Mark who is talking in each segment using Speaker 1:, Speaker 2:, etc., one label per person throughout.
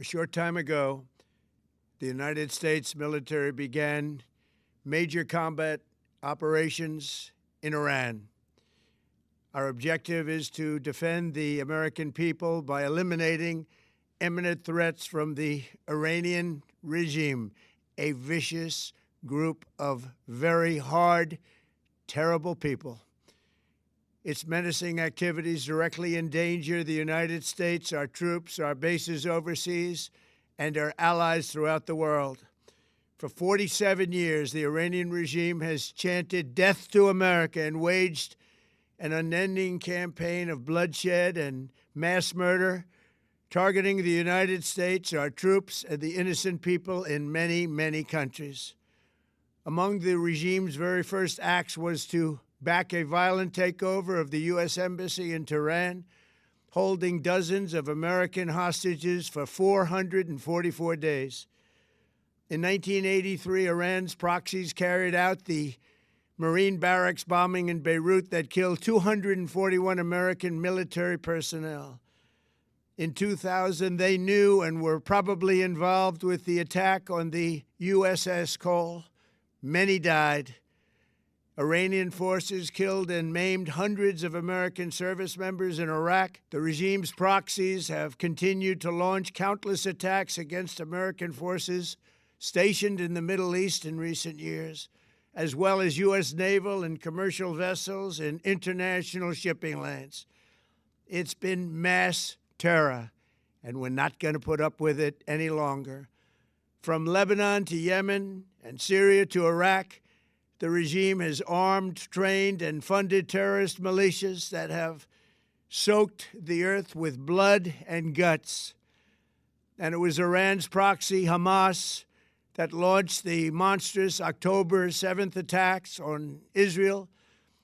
Speaker 1: A short time ago, the United States military began major combat operations in Iran. Our objective is to defend the American people by eliminating imminent threats from the Iranian regime, a vicious group of very hard, terrible people. Its menacing activities directly endanger the United States, our troops, our bases overseas, and our allies throughout the world. For 47 years, the Iranian regime has chanted death to America and waged an unending campaign of bloodshed and mass murder, targeting the United States, our troops, and the innocent people in many, many countries. Among the regime's very first acts was to back a violent takeover of the U.S. Embassy in Tehran, holding dozens of American hostages for 444 days. In 1983, Iran's proxies carried out the Marine barracks bombing in Beirut that killed 241 American military personnel. In 2000, they knew and were probably involved with the attack on the USS Cole. Many died. Iranian forces killed and maimed hundreds of American service members in Iraq. The regime's proxies have continued to launch countless attacks against American forces stationed in the Middle East in recent years, as well as U.S. naval and commercial vessels in international shipping lanes. It's been mass terror, and we're not going to put up with it any longer. From Lebanon to Yemen and Syria to Iraq, the regime has armed, trained, and funded terrorist militias that have soaked the earth with blood and guts. And it was Iran's proxy, Hamas, that launched the monstrous October 7th attacks on Israel,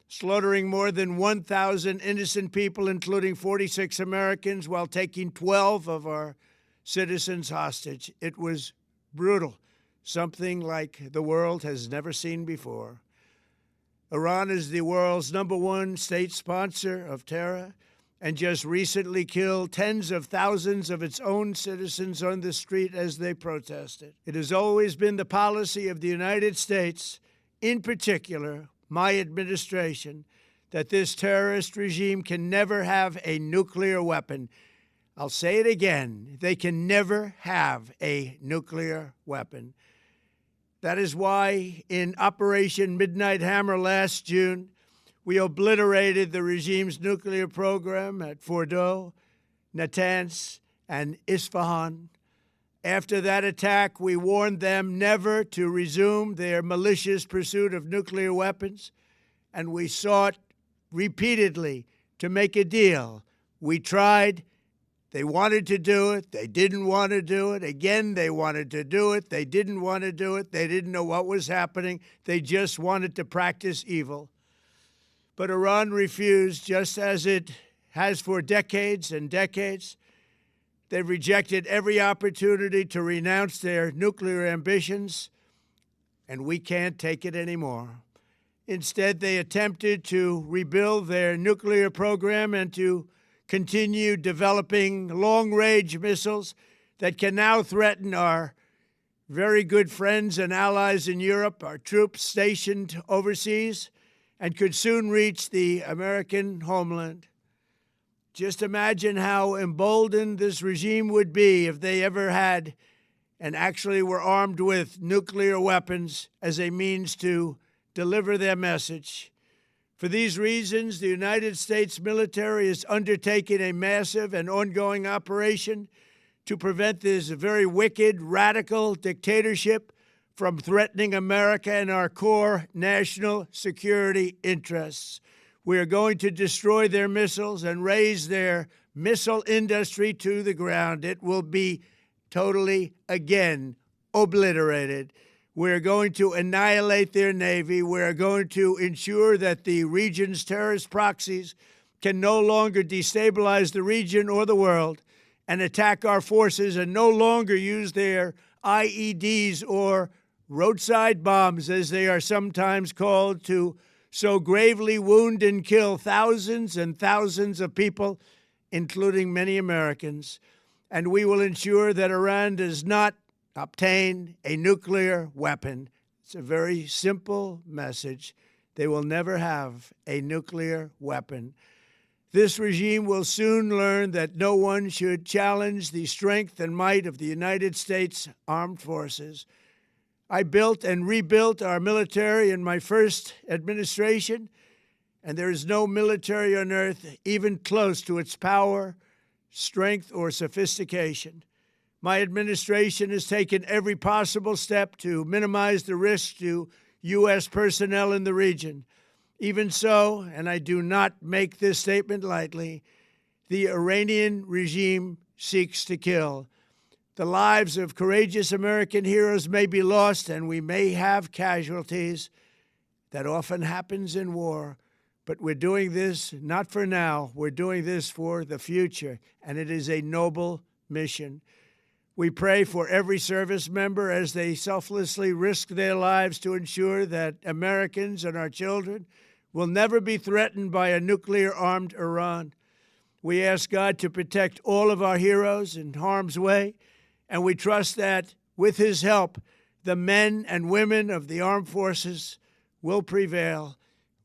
Speaker 1: slaughtering more than 1,000 innocent people, including 46 Americans, while taking 12 of our citizens hostage. It was brutal, something like the world has never seen before. Iran is the world's #1 state sponsor of terror and just recently killed tens of thousands of its own citizens on the street as they protested. It has always been the policy of the United States, in particular, my administration, that this terrorist regime can never have a nuclear weapon. I'll say it again, they can never have a nuclear weapon. That is why in Operation Midnight Hammer last June, we obliterated the regime's nuclear program at Fordow, Natanz, and Isfahan. After that attack, we warned them never to resume their malicious pursuit of nuclear weapons, and we sought repeatedly to make a deal. We tried. They wanted to do it. They didn't want to do it. Again, they wanted to do it. They didn't want to do it. They didn't know what was happening. They just wanted to practice evil. But Iran refused, just as it has for decades and decades. They've rejected every opportunity to renounce their nuclear ambitions, and we can't take it anymore. Instead, they attempted to rebuild their nuclear program and to continue developing long-range missiles that can now threaten our very good friends and allies in Europe, our troops stationed overseas, and could soon reach the American homeland. Just imagine how emboldened this regime would be if they ever had and actually were armed with nuclear weapons as a means to deliver their message. For these reasons, the United States military is undertaking a massive and ongoing operation to prevent this very wicked, radical dictatorship from threatening America and our core national security interests. We are going to destroy their missiles and raze their missile industry to the ground. It will be totally, again, obliterated. We're going to annihilate their Navy. We're going to ensure that the region's terrorist proxies can no longer destabilize the region or the world and attack our forces and no longer use their IEDs or roadside bombs, as they are sometimes called, to so gravely wound and kill thousands and thousands of people, including many Americans. and we will ensure that Iran does not obtain a nuclear weapon. It's a very simple message. They will never have a nuclear weapon. This regime will soon learn that no one should challenge the strength and might of the United States Armed Forces. I built and rebuilt our military in my first administration, and there is no military on earth even close to its power, strength, or sophistication. My administration has taken every possible step to minimize the risk to U.S. personnel in the region. Even so, and I do not make this statement lightly, the Iranian regime seeks to kill. The lives of courageous American heroes may be lost, and we may have casualties. That often happens in war. But we're doing this not for now. We're doing this for the future, and it is a noble mission. We pray for every service member as they selflessly risk their lives to ensure that Americans and our children will never be threatened by a nuclear-armed Iran. We ask God to protect all of our heroes in harm's way, and we trust that, with His help, the men and women of the armed forces will prevail.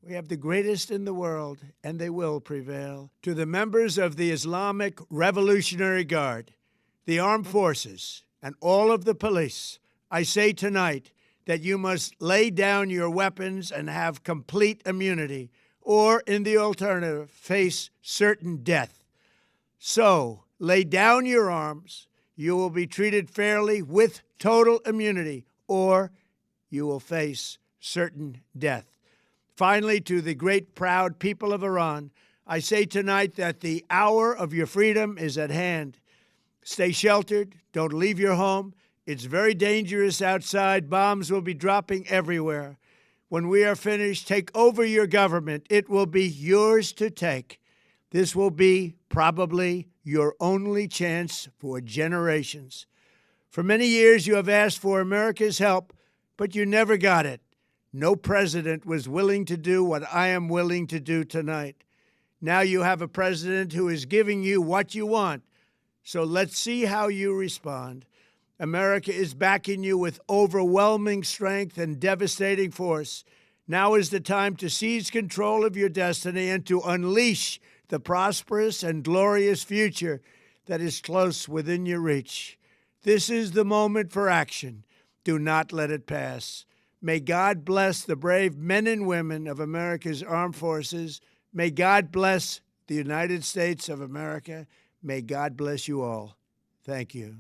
Speaker 1: We have the greatest in the world, and they will prevail. To the members of the Islamic Revolutionary Guard, the armed forces, and all of the police, I say tonight that you must lay down your weapons and have complete immunity, or, in the alternative, face certain death. So, lay down your arms. You will be treated fairly with total immunity, or you will face certain death. Finally, to the great, proud people of Iran, I say tonight that the hour of your freedom is at hand. Stay sheltered. Don't leave your home. It's very dangerous outside. Bombs will be dropping everywhere. When we are finished, take over your government. It will be yours to take. This will be probably your only chance for generations. For many years, you have asked for America's help, but you never got it. No president was willing to do what I am willing to do tonight. Now you have a president who is giving you what you want. So let's see how you respond. America is backing you with overwhelming strength and devastating force. Now is the time to seize control of your destiny and to unleash the prosperous and glorious future that is close within your reach. This is the moment for action. Do not let it pass. May God bless the brave men and women of America's armed forces. May God bless the United States of America. May God bless you all. Thank you.